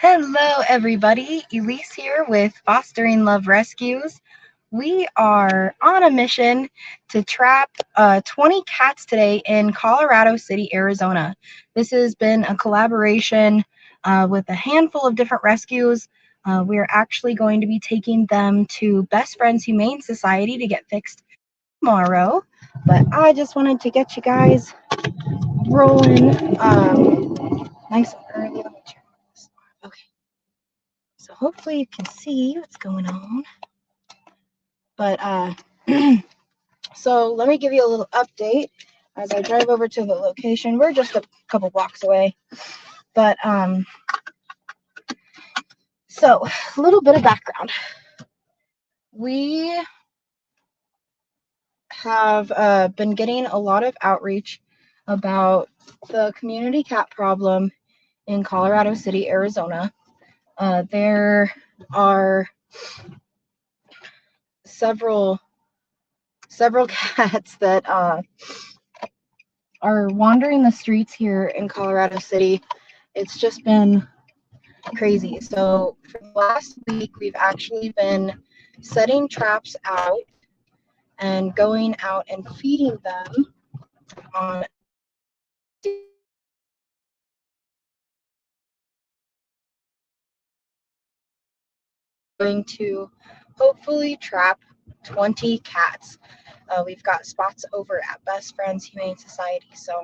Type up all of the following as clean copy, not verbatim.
Hello, everybody. Elise here with Fostering Love Rescues. We are on a mission to trap 20 cats today in Colorado City, Arizona. This has been a collaboration with a handful of different rescues. We are actually going to be taking them to Best Friends Humane Society to get fixed tomorrow. But I just wanted to get you guys rolling nice and early. Let me turn this on. Okay. So hopefully you can see what's going on. But so let me give you a little update as I drive over to the location. We're just a couple blocks away. But so a little bit of background. We have been getting a lot of outreach about the community cat problem in Colorado City, Arizona. There are several cats that are wandering the streets here in Colorado City. It's just been crazy. So for the last week, we've actually been setting traps out and going out and feeding them on going to hopefully trap 20 cats. We've got spots over at Best Friends Humane Society. So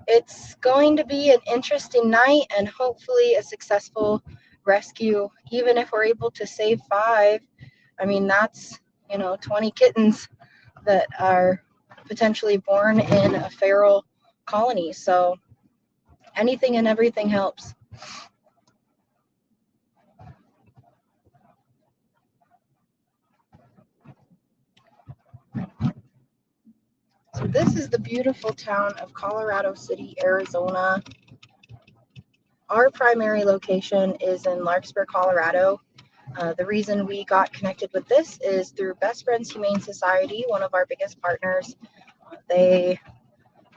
it's going to be an interesting night and hopefully a successful rescue. Even if we're able to save 5, I mean, that's, 20 kittens that are potentially born in a feral colony. So anything and everything helps. So this is the beautiful town of Colorado City, Arizona. Our primary location is in Larkspur, Colorado. The reason we got connected with this is through Best Friends Humane Society, one of our biggest partners. They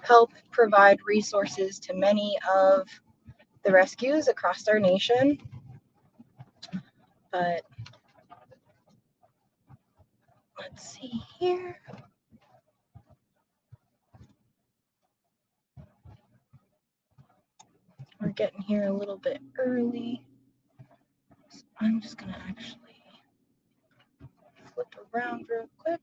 help provide resources to many of the rescues across our nation. But let's see here. We're getting here a little bit early. So I'm just going to actually flip around real quick.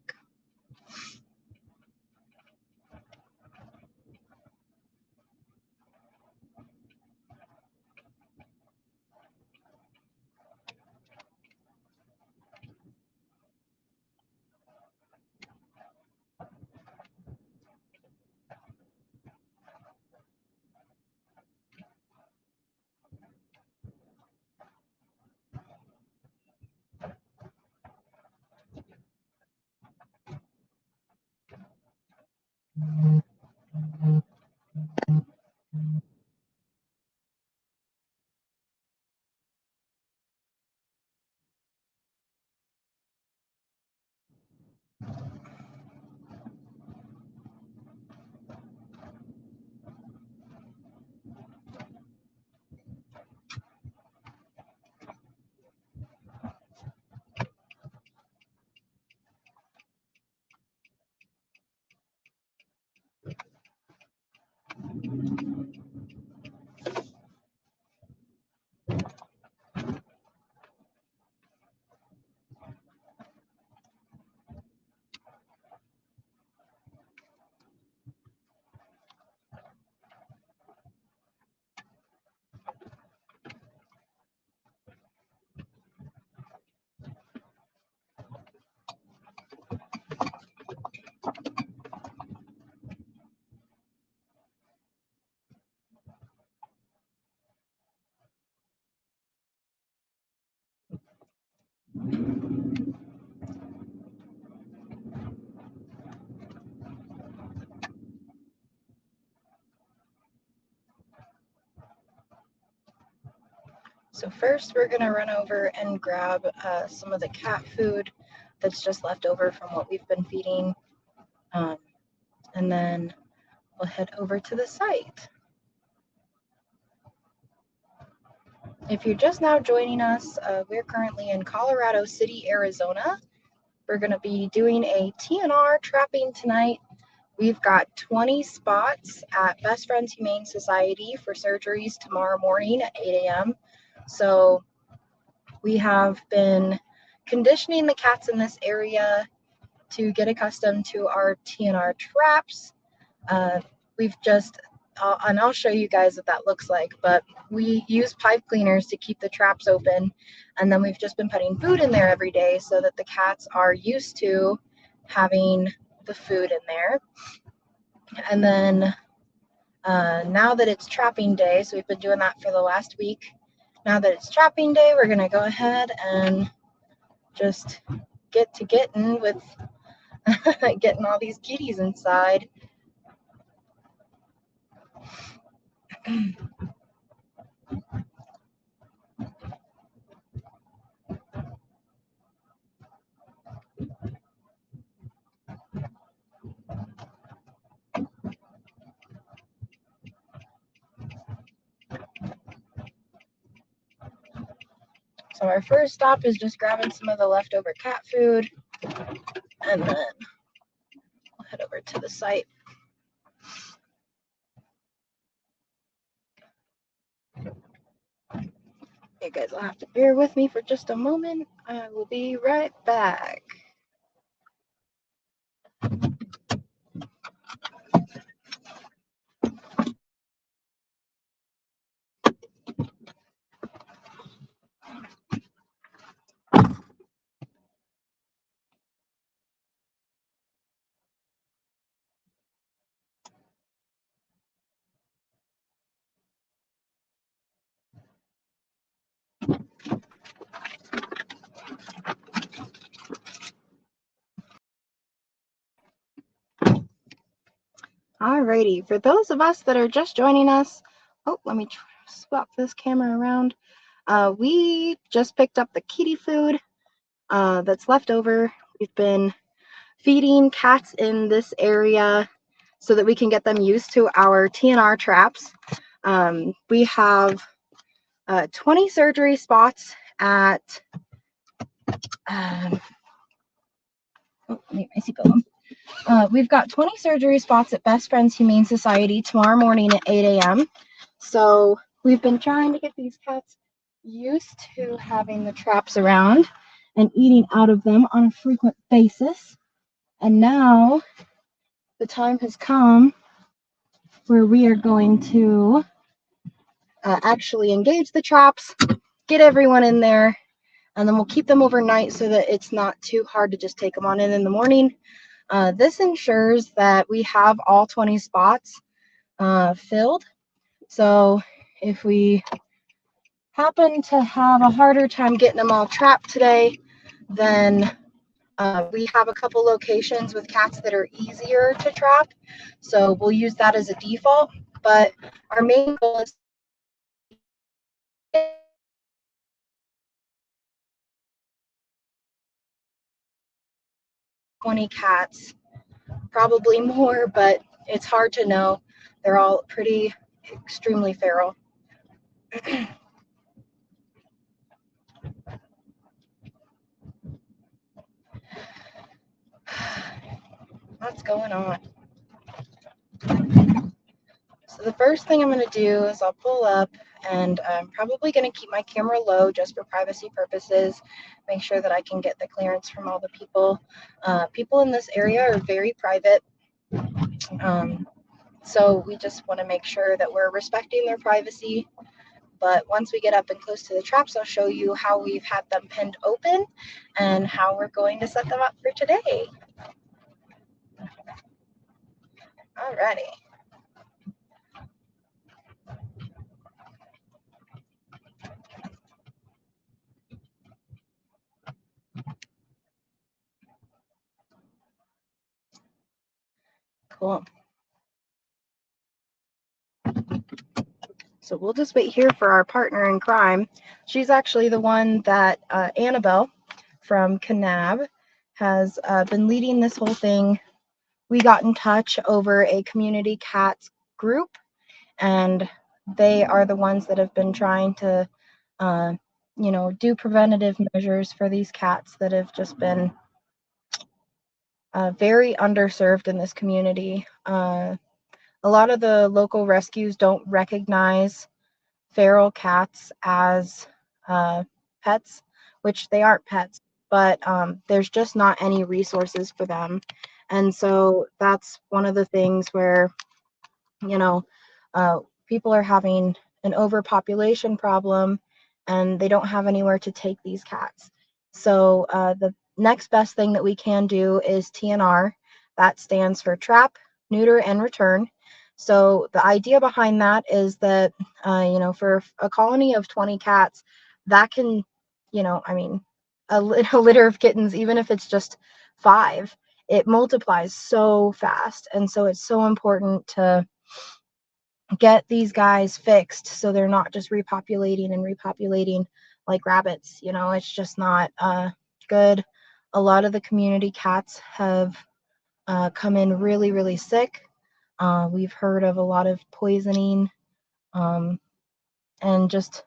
So first we're going to run over and grab some of the cat food that's just left over from what we've been feeding. And then we'll head over to the site. If you're just now joining us, we're currently in Colorado City, Arizona. We're going to be doing a TNR trapping tonight. We've got 20 spots at Best Friends Humane Society for surgeries tomorrow morning at 8 a.m. So we have been conditioning the cats in this area to get accustomed to our TNR traps. We've just, and I'll show you guys what that looks like, but we use pipe cleaners to keep the traps open, and then we've just been putting food in there every day so that the cats are used to having the food in there. And then now that it's trapping day, so we've been doing that for the last week. Now that it's trapping day, we're going to go ahead and just get to getting with getting all these kitties inside. So our first stop is just grabbing some of the leftover cat food, and then we'll head over to the site. You guys will have to bear with me for just a moment. I will be right back. Alrighty, for those of us that are just joining us, let me swap this camera around. We just picked up the kitty food that's left over. We've been feeding cats in this area so that we can get them used to our TNR traps. We have 20 surgery spots at we've got 20 surgery spots at Best Friends Humane Society tomorrow morning at 8 a.m. So we've been trying to get these cats used to having the traps around and eating out of them on a frequent basis. And now the time has come where we are going to actually engage the traps, get everyone in there, and then we'll keep them overnight so that it's not too hard to just take them on in the morning. This ensures that we have all 20 spots filled. So if we happen to have a harder time getting them all trapped today, then we have a couple locations with cats that are easier to trap. So we'll use that as a default. But our main goal is 20 cats, probably more, but it's hard to know. They're all pretty extremely feral. What's going on? So the first thing I'm going to do is I'll pull up, and I'm probably going to keep my camera low just for privacy purposes, make sure that I can get the clearance from all the people. People in this area are very private, so we just want to make sure that we're respecting their privacy. But once we get up and close to the traps, I'll show you how we've had them pinned open and how we're going to set them up for today. Alrighty. Cool. So we'll just wait here for our partner in crime. She's actually the one that Annabelle from Kanab has been leading this whole thing. We got in touch over a community cats group, and they are the ones that have been trying to do preventative measures for these cats that have just been very underserved in this community. A lot of the local rescues don't recognize feral cats as pets, which they aren't pets, but there's just not any resources for them. And so that's one of the things where, you know, uh, people are having an overpopulation problem and they don't have anywhere to take these cats. So the next best thing that we can do is TNR. That stands for trap, neuter, and return. So the idea behind that is that, for a colony of 20 cats, that can, I mean, a litter of kittens, even if it's just 5, it multiplies so fast. And so it's so important to get these guys fixed so they're not just repopulating like rabbits. It's just not good. A lot of the community cats have come in really, really sick. We've heard of a lot of poisoning um, and just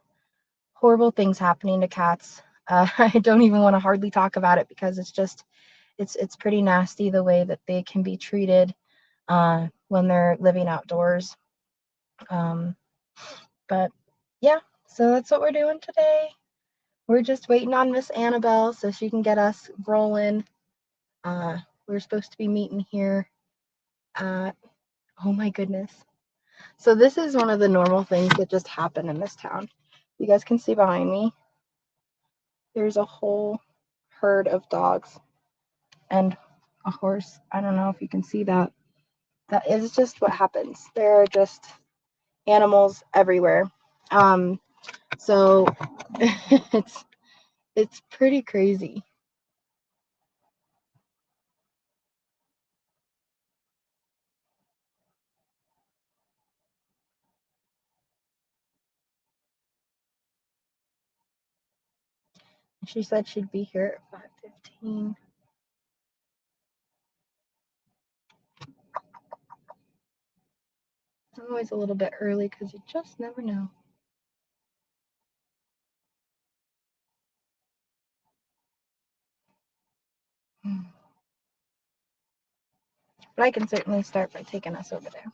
horrible things happening to cats. I don't even want to hardly talk about it because it's pretty nasty the way that they can be treated when they're living outdoors. Um, But yeah, so that's what we're doing today. We're just waiting on Miss Annabelle so she can get us rolling. We're supposed to be meeting here at, oh my goodness. So this is one of the normal things that just happen in this town. You guys can see behind me, there's a whole herd of dogs and a horse. I don't know if you can see that. That is just what happens. There are just animals everywhere. So it's pretty crazy. She said she'd be here at 5:15. I'm always a little bit early because you just never know. But I can certainly start by taking us over there.